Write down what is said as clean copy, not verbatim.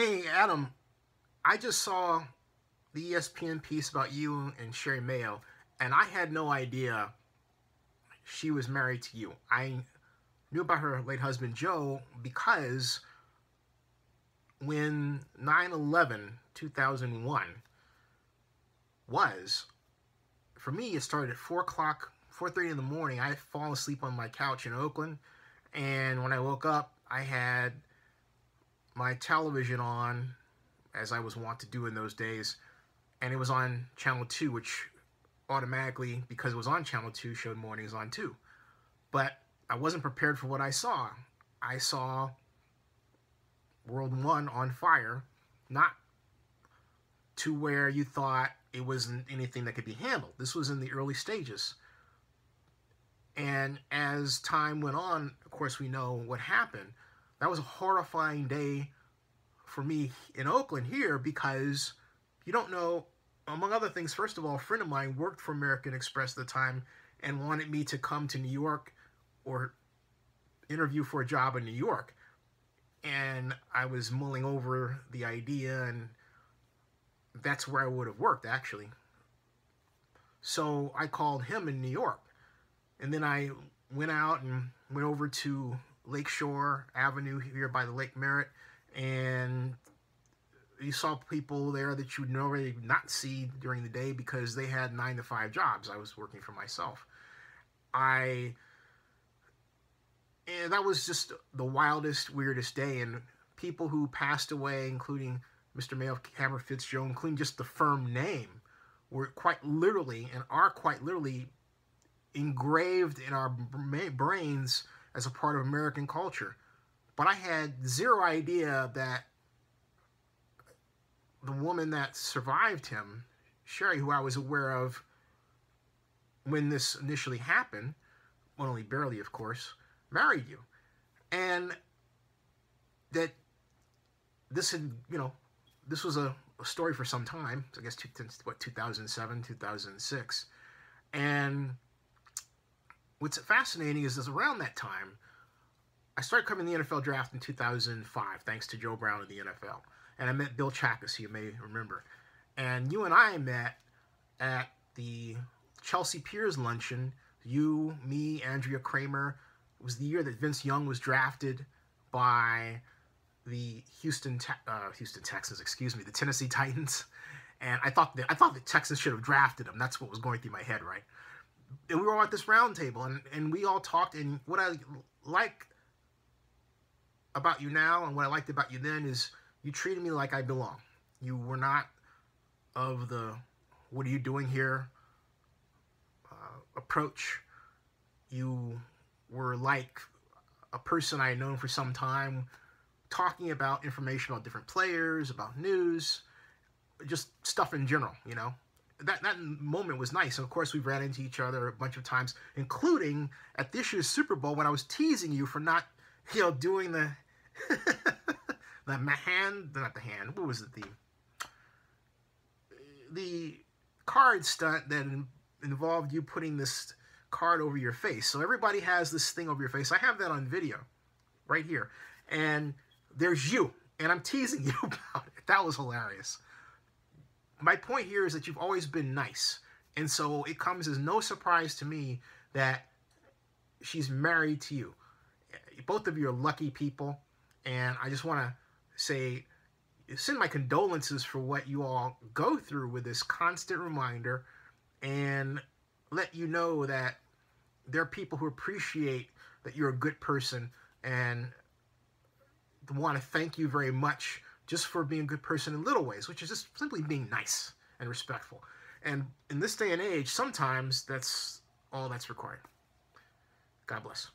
Hey, Adam, I just saw the ESPN piece about you and Sharri Maio, and I had no idea she was married to you. I knew about her late husband, Joe, because when 9/11, 2001 was, for me, it started at 4 o'clock, 4:30 in the morning. I had fallen asleep on my couch in Oakland, and when I woke up, I had my television on, as I was wont to do in those days, and it was on Channel 2, which automatically, because it was on Channel 2, showed mornings on 2. But I wasn't prepared for what I saw. I saw World 1 on fire, not to where you thought it wasn't anything that could be handled. This was in the early stages. And as time went on, of course, we know what happened. That was a horrifying day for me in Oakland here, because you don't know, among other things, first of all, a friend of mine worked for American Express at the time and wanted me to come to New York or interview for a job in New York. And I was mulling over the idea, and that's where I would have worked, actually. So I called him in New York. And then I went out and went over to Lakeshore Avenue here by the Lake Merritt, and you saw people there that you would normally not see during the day because they had 9-to-5 jobs. I was working for myself. And that was just the wildest, weirdest day. And people who passed away, including Mr. Mayo, Cameron Fitzgerald, including just the firm name, were quite literally and are quite literally engraved in our brains as a part of American culture. But I had zero idea that the woman that survived him, Sharri, who I was aware of when this initially happened, well, only barely, of course, married you. And that this had, this was a story for some time, I guess, 2007, 2006. And what's fascinating is around that time, I started covering the NFL draft in 2005, thanks to Joe Brown of the NFL. And I met Bill Chakas, you may remember. And you and I met at the Chelsea Piers luncheon. You, me, Andrea Kramer. It was the year that Vince Young was drafted by the Houston Texans, the Tennessee Titans. And I thought the Texans should have drafted him. That's what was going through my head, right? And we were all at this round table, and we all talked. And what I like about you now and what I liked about you then is you treated me like I belong. You were not of the "what are you doing here" approach. You were like a person I had known for some time, talking about information about different players, about news, just stuff in general, That moment was nice. And of course, we've ran into each other a bunch of times, including at this year's Super Bowl when I was teasing you for not, doing the what was it? The card stunt that involved you putting this card over your face. So everybody has this thing over your face. I have that on video right here. And there's you. And I'm teasing you about it. That was hilarious. My point here is that you've always been nice. And so it comes as no surprise to me that she's married to you. Both of you are lucky people. And I just want to send my condolences for what you all go through with this constant reminder, and let you know that there are people who appreciate that you're a good person and want to thank you very much just for being a good person in little ways, which is just simply being nice and respectful. And in this day and age, sometimes that's all that's required. God bless.